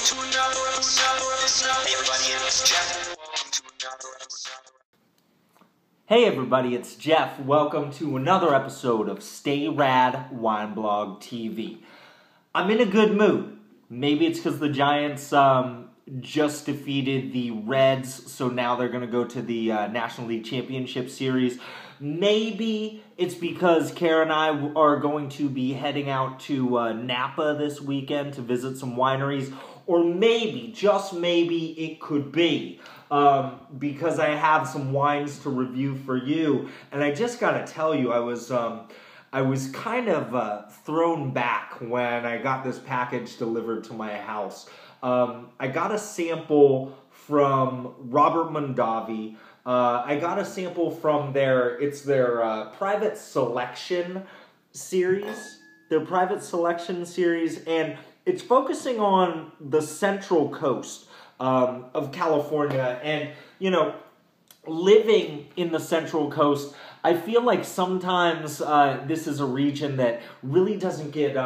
to another episode. Hey everybody, it's Jeff. Welcome to another episode. Hey everybody, it's Jeff. Welcome to another episode of Stay Rad Wine Blog TV. I'm in a good mood. Maybe it's because the Giants just defeated the Reds, so now they're going to go to the National League Championship Series. Maybe it's because Kara and I are going to be heading out to Napa this weekend to visit some wineries. Or maybe, just maybe, it could be because I have some wines to review for you. And I just got to tell you, I was kind of thrown back when I got this package delivered to my house. I got a sample from Robert Mondavi. I got a sample from their private selection series. Their private selection series, and it's focusing on the Central Coast of California. And, you know, living in the Central Coast, I feel like sometimes this is a region that really doesn't get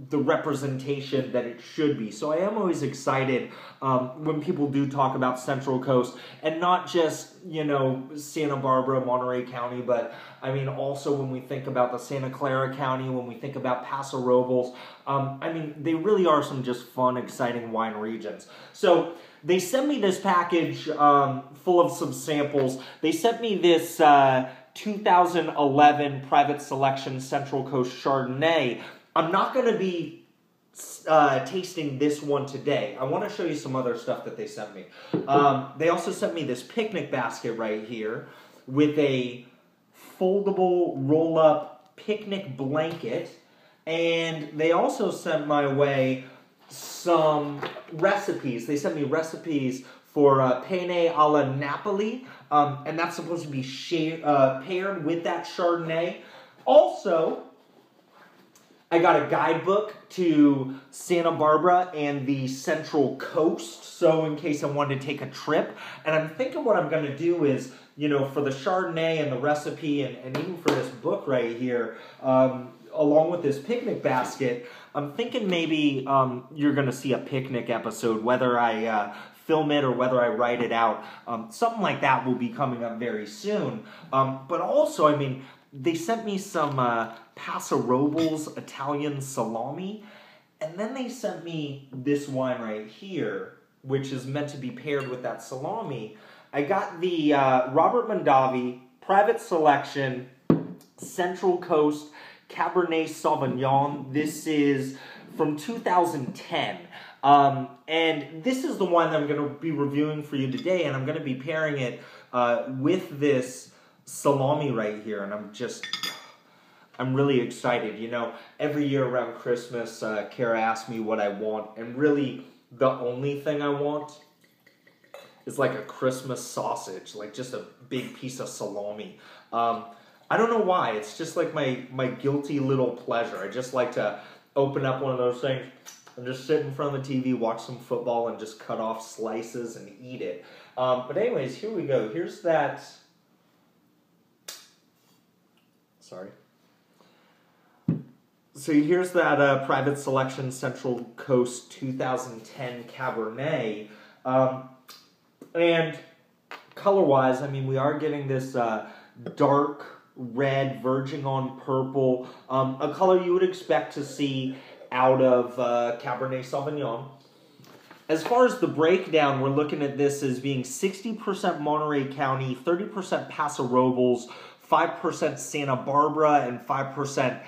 the representation that it should be. So I am always excited when people do talk about Central Coast, and not just, you know, Santa Barbara, Monterey County, but I mean also when we think about the Santa Clara County, when we think about Paso Robles. I mean, they really are some just fun, exciting wine regions. So they sent me this package full of some samples. They sent me this 2011 Private Selection Central Coast Chardonnay. I'm not going to be tasting this one today. I want to show you some other stuff that they sent me. They also sent me this picnic basket right here with a foldable roll-up picnic blanket. And they also sent my way some recipes. They sent me recipes for penne alla Napoli. And that's supposed to be paired with that Chardonnay. Also, I got a guidebook to Santa Barbara and the Central Coast, so in case I wanted to take a trip. And I'm thinking what I'm going to do is, you know, for the Chardonnay and the recipe, and even for this book right here, along with this picnic basket, I'm thinking maybe you're going to see a picnic episode, whether I film it or whether I write it out. Something like that will be coming up very soon. But also, I mean, they sent me some Paso Robles Italian salami, and then they sent me this wine right here, which is meant to be paired with that salami. I got the Robert Mondavi Private Selection Central Coast Cabernet Sauvignon. This is from 2010. And this is the wine that I'm going to be reviewing for you today, and I'm going to be pairing it with this salami right here, and I'm really excited. You know, every year around Christmas, Kara asks me what I want, and really the only thing I want is like a Christmas sausage, like just a big piece of salami. I don't know why, it's just like my guilty little pleasure. I just like to open up one of those things and just sit in front of the TV, watch some football, and just cut off slices and eat it. But anyways, here we go. Here's that. Sorry. So here's that Private Selection Central Coast 2010 Cabernet. And color-wise, I mean, we are getting this dark red, verging on purple, a color you would expect to see out of Cabernet Sauvignon. As far as the breakdown, we're looking at this as being 60% Monterey County, 30% Paso Robles, 5% Santa Barbara, and 5%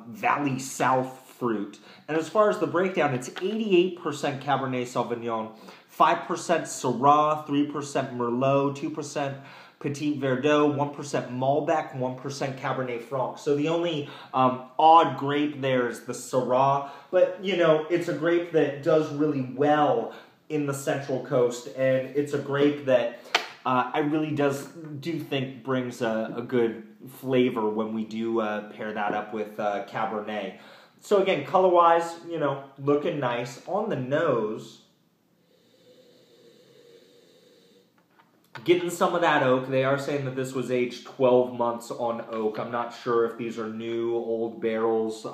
Valley South fruit. And as far as the breakdown, it's 88% Cabernet Sauvignon, 5% Syrah, 3% Merlot, 2% Petit Verdot, 1% Malbec, 1% Cabernet Franc. So the only odd grape there is the Syrah. But, you know, it's a grape that does really well in the Central Coast. And it's a grape that I really do think brings a good flavor when we do pair that up with Cabernet. So again, color-wise, you know, looking nice. On the nose, Getting some of that oak. They are saying that this was aged 12 months on oak. I'm not sure if these are new, old barrels.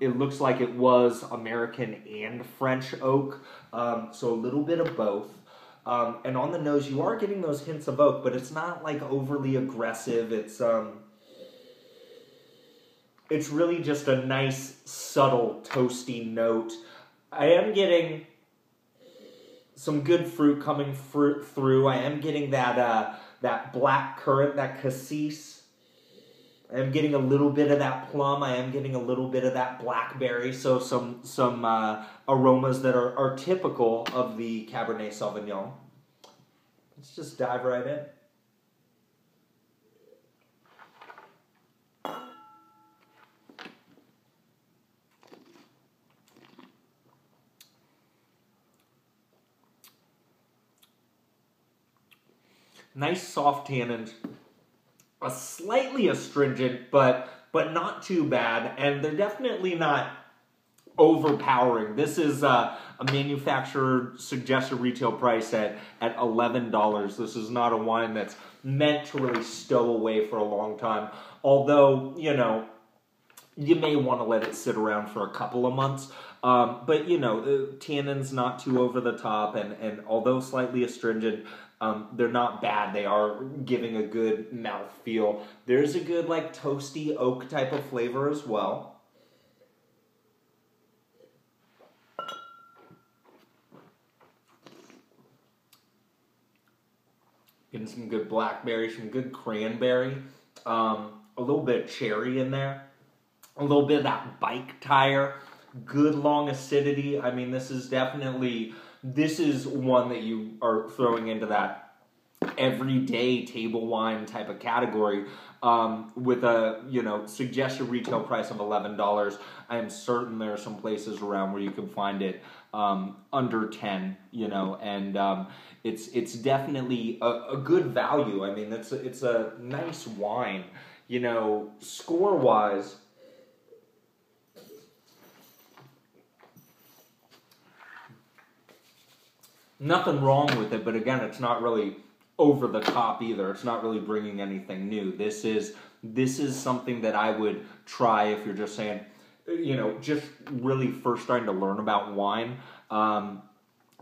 It looks like it was American and French oak, so a little bit of both. And on the nose, you are getting those hints of oak, but it's not like overly aggressive. It's really just a nice, subtle, toasty note. I am getting some good fruit coming through. I am getting that black currant, that cassis. I am getting a little bit of that plum. I am getting a little bit of that blackberry. So some aromas that are typical of the Cabernet Sauvignon. Let's just dive right in. Nice soft tannins, a slightly astringent, but not too bad, and they're definitely not overpowering. This is a manufacturer suggested retail price at $11. This is not a wine that's meant to really stow away for a long time, although, you know, you may want to let it sit around for a couple of months. But, you know, the tannins not too over the top, and although slightly astringent, they're not bad. They are giving a good mouthfeel. There's a good, like, toasty oak type of flavor as well. Getting some good blackberry, some good cranberry, a little bit of cherry in there, a little bit of that bike tire, good long acidity. I mean, this is one that you are throwing into that everyday table wine type of category, with a, you know, suggested retail price of $11. I am certain there are some places around where you can find it under 10, you know, and it's definitely a good value. I mean, it's a nice wine, you know, score wise. Nothing wrong with it, but again, it's not really over the top either. It's not really bringing anything new. This is something that I would try if you're just saying, you know, just really first starting to learn about wine.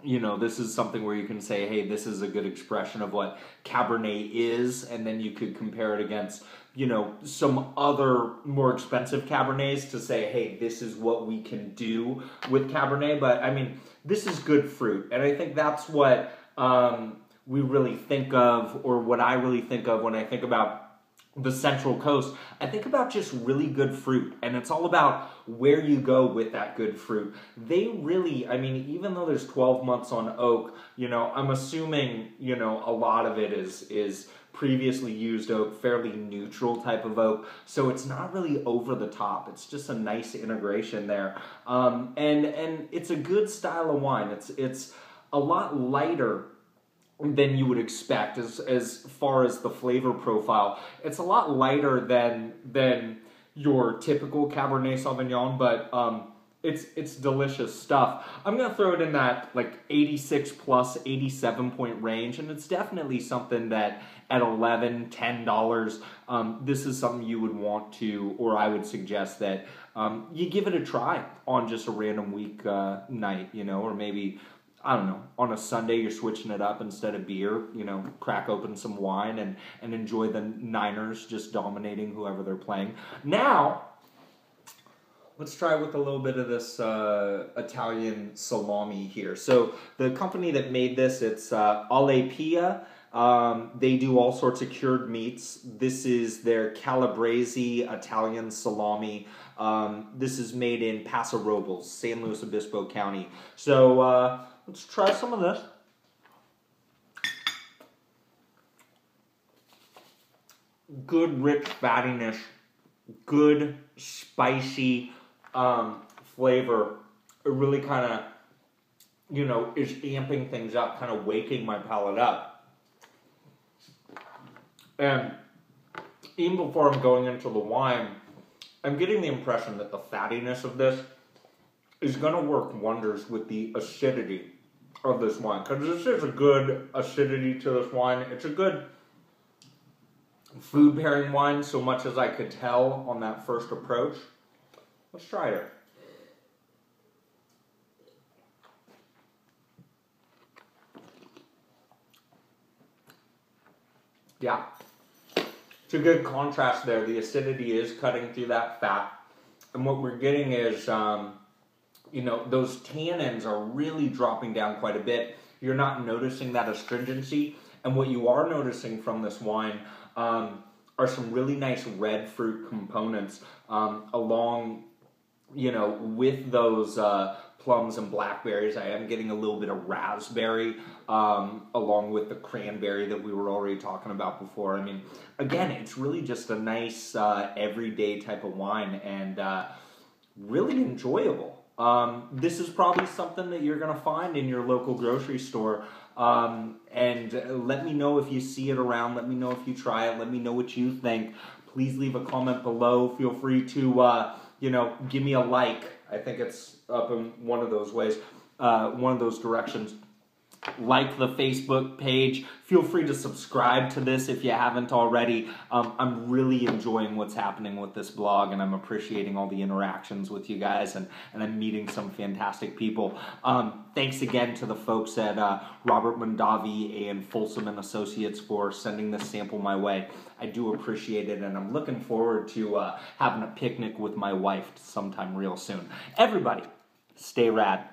You know, this is something where you can say, hey, this is a good expression of what Cabernet is, and then you could compare it against, you know, some other more expensive Cabernets to say, hey, this is what we can do with Cabernet. But, I mean, this is good fruit, and I think that's what we really think of, or what I really think of when I think about the Central Coast. I think about just really good fruit, and it's all about where you go with that good fruit. They really, I mean, even though there's 12 months on oak, you know, I'm assuming, you know, a lot of it is previously used oak, fairly neutral type of oak, so it's not really over the top. It's just a nice integration there, and it's a good style of wine. It's a lot lighter than you would expect as far as the flavor profile. It's a lot lighter than your typical Cabernet Sauvignon, but it's delicious stuff. I'm gonna throw it in that like 86 plus 87 point range, and it's definitely something that at $11, $10, this is something you would want to, or I would suggest that you give it a try on just a random week night, you know, or maybe, I don't know, on a Sunday you're switching it up instead of beer, you know, crack open some wine and enjoy the Niners just dominating whoever they're playing. Now, let's try with a little bit of this Italian salami here. So the company that made this, it's Alle Pia. They do all sorts of cured meats. This is their Calabrese Italian salami. This is made in Paso Robles, San Luis Obispo County. So let's try some of this. Good rich fattiness, good spicy flavor. It really kind of, you know, is amping things up, kind of waking my palate up. And even before I'm going into the wine, I'm getting the impression that the fattiness of this is going to work wonders with the acidity of this wine, because this is a good acidity to this wine. It's a good food pairing wine, so much as I could tell on that first approach. Let's try it. Yeah, it's a good contrast there. The acidity is cutting through that fat, and what we're getting is, you know, those tannins are really dropping down quite a bit. You're not noticing that astringency, and what you are noticing from this wine are some really nice red fruit components along, you know, with those plums and blackberries. I am getting a little bit of raspberry along with the cranberry that we were already talking about before. I mean, again, it's really just a nice everyday type of wine, and really enjoyable. This is probably something that you're going to find in your local grocery store. And let me know if you see it around. Let me know if you try it. Let me know what you think. Please leave a comment below. Feel free to, you know, give me a like. I think it's up in one of those ways, one of those directions. Like the Facebook page. Feel free to subscribe to this if you haven't already. I'm really enjoying what's happening with this blog, and I'm appreciating all the interactions with you guys, and I'm meeting some fantastic people. Thanks again to the folks at Robert Mondavi and Folsom and Associates for sending this sample my way. I do appreciate it, and I'm looking forward to having a picnic with my wife sometime real soon. Everybody, stay rad.